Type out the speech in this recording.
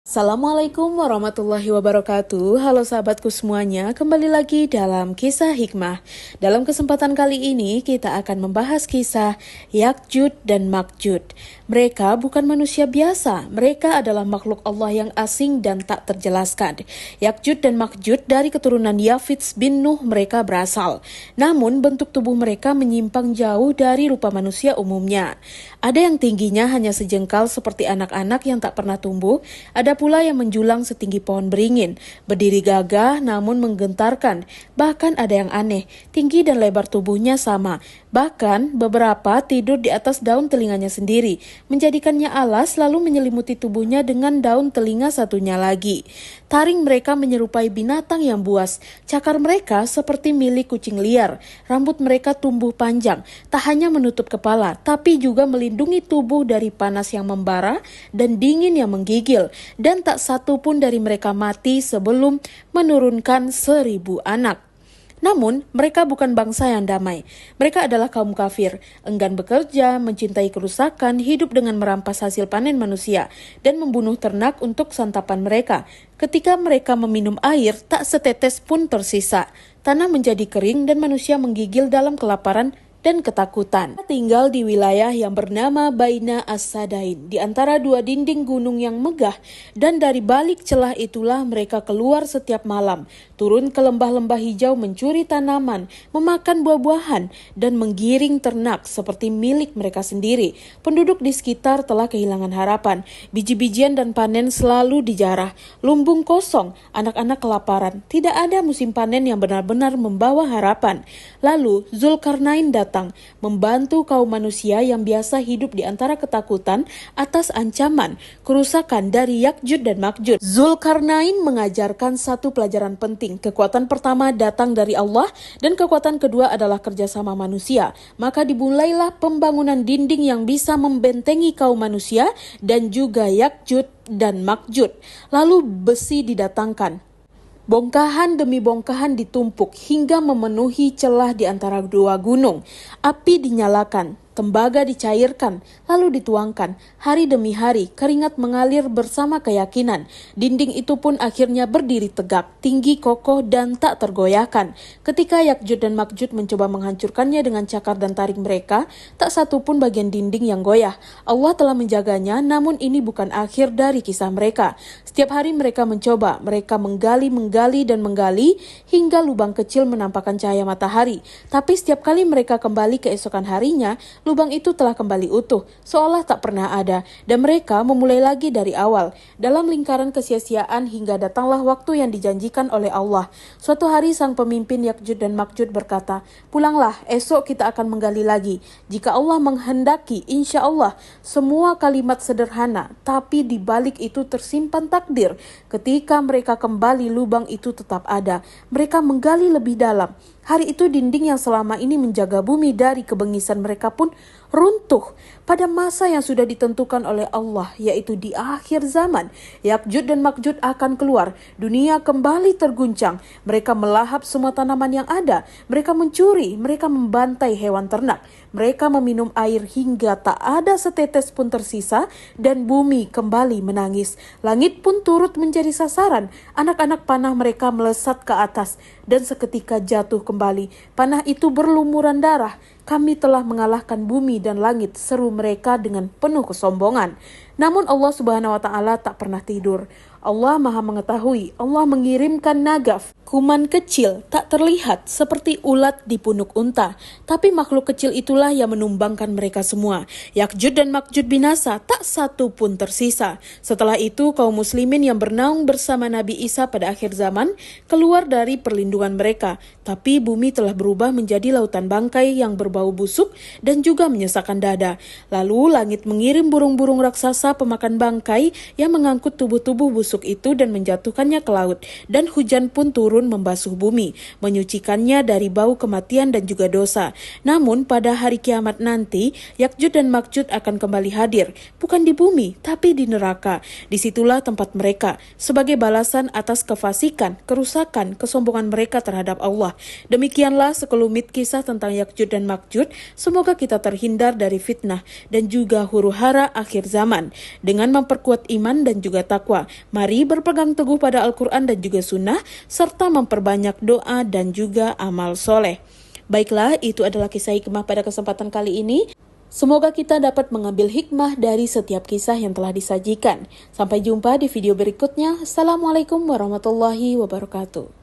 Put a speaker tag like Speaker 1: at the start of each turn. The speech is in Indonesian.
Speaker 1: Assalamualaikum warahmatullahi wabarakatuh. Halo sahabatku semuanya, kembali lagi dalam kisah hikmah. Dalam kesempatan kali ini kita akan membahas kisah Yakjud dan Makjud. Mereka bukan manusia biasa, mereka adalah makhluk Allah yang asing dan tak terjelaskan. Yakjud dan Makjud dari keturunan Yafits bin Nuh mereka berasal. Namun bentuk tubuh mereka menyimpang jauh dari rupa manusia umumnya. Ada yang tingginya hanya sejengkal seperti anak-anak yang tak pernah tumbuh, ada pula yang menjulang setinggi pohon beringin, berdiri gagah namun menggentarkan. Bahkan ada yang aneh, tinggi dan lebar tubuhnya sama. Bahkan beberapa tidur di atas daun telinganya sendiri, menjadikannya alas lalu menyelimuti tubuhnya dengan daun telinga satunya lagi. Taring mereka menyerupai binatang yang buas, cakar mereka seperti milik kucing liar, rambut mereka tumbuh panjang, tak hanya menutup kepala, tapi juga melindungi tubuh dari panas yang membara dan dingin yang menggigil. Dan tak satu pun dari mereka mati sebelum menurunkan 1000 anak. Namun, mereka bukan bangsa yang damai. Mereka adalah kaum kafir, enggan bekerja, mencintai kerusakan, hidup dengan merampas hasil panen manusia, dan membunuh ternak untuk santapan mereka. Ketika mereka meminum air, tak setetes pun tersisa. Tanah menjadi kering dan manusia menggigil dalam kelaparan dan ketakutan. Tinggal di wilayah yang bernama Baina As-Sadain, di antara dua dinding gunung yang megah, dan dari balik celah itulah mereka keluar setiap malam, turun ke lembah-lembah hijau mencuri tanaman, memakan buah-buahan, dan menggiring ternak seperti milik mereka sendiri. Penduduk di sekitar telah kehilangan harapan, biji-bijian dan panen selalu dijarah, lumbung kosong, anak-anak kelaparan, tidak ada musim panen yang benar-benar membawa harapan. Lalu Zulkarnain datang, membantu kaum manusia yang biasa hidup di antara ketakutan atas ancaman kerusakan dari Yakjud dan Makjud. Zulkarnain mengajarkan satu pelajaran penting. Kekuatan pertama datang dari Allah dan kekuatan kedua adalah kerjasama manusia. Maka dimulailah pembangunan dinding yang bisa membentengi kaum manusia dan juga Yakjud dan Makjud. Lalu besi didatangkan. Bongkahan demi bongkahan ditumpuk hingga memenuhi celah di antara dua gunung. Api dinyalakan, tembaga dicairkan, lalu dituangkan. Hari demi hari, keringat mengalir bersama keyakinan. Dinding itu pun akhirnya berdiri tegak, tinggi, kokoh, dan tak tergoyahkan. Ketika Yakjud dan Makjud mencoba menghancurkannya dengan cakar dan taring mereka, tak satu pun bagian dinding yang goyah. Allah telah menjaganya, namun ini bukan akhir dari kisah mereka. Setiap hari mereka mencoba, mereka menggali hingga lubang kecil menampakkan cahaya matahari. Tapi setiap kali mereka kembali keesokan harinya, lubang itu telah kembali utuh, seolah tak pernah ada, dan mereka memulai lagi dari awal, dalam lingkaran kesia-siaan hingga datanglah waktu yang dijanjikan oleh Allah. Suatu hari sang pemimpin Yakjud dan Makjud berkata, "Pulanglah, esok kita akan menggali lagi. Jika Allah menghendaki, insya Allah." Semua kalimat sederhana, tapi di balik itu tersimpan takdir. Ketika mereka kembali, lubang itu tetap ada. Mereka menggali lebih dalam. Hari itu dinding yang selama ini menjaga bumi dari kebengisan mereka pun runtuh pada masa yang sudah ditentukan oleh Allah, yaitu di akhir zaman. Yakjud dan Makjud akan keluar. Dunia kembali terguncang. Mereka melahap semua tanaman yang ada. Mereka mencuri, mereka membantai hewan ternak. Mereka meminum air hingga tak ada setetes pun tersisa, dan bumi kembali menangis. Langit pun turut menjadi sasaran. Anak-anak panah mereka melesat ke atas dan seketika jatuh kembali. Panah itu berlumuran darah. "Kami telah mengalahkan bumi dan langit," seru mereka dengan penuh kesombongan. Namun Allah Subhanahu wa Ta'ala tak pernah tidur. Allah Maha mengetahui. Allah mengirimkan nagaf, kuman kecil tak terlihat seperti ulat di punuk unta, tapi makhluk kecil itulah yang menumbangkan mereka semua. Yakjud dan Makjud binasa, tak satu pun tersisa. Setelah itu kaum muslimin yang bernaung bersama Nabi Isa pada akhir zaman keluar dari perlindungan mereka, tapi bumi telah berubah menjadi lautan bangkai yang berbau busuk dan juga menyesakkan dada. Lalu langit mengirim burung-burung raksasa pemakan bangkai yang mengangkut tubuh-tubuh busuk itu dan menjatuhkannya ke laut, dan hujan pun turun membasuh bumi, menyucikannya dari bau kematian dan juga dosa. Namun pada hari kiamat nanti, Yakjud dan Makjud akan kembali hadir, bukan di bumi, tapi di neraka. Disitulah tempat mereka, sebagai balasan atas kefasikan, kerusakan, kesombongan mereka terhadap Allah. Demikianlah sekelumit kisah tentang Yakjud dan Makjud. Semoga kita terhindar dari fitnah dan juga huru-hara akhir zaman. dengan memperkuat iman dan juga takwa. Mari berpegang teguh pada Al-Quran dan juga sunnah, serta memperbanyak doa dan juga amal soleh. Baiklah, itu adalah kisah hikmah pada kesempatan kali ini. Semoga kita dapat mengambil hikmah dari setiap kisah yang telah disajikan. Sampai jumpa di video berikutnya. Assalamualaikum warahmatullahi wabarakatuh.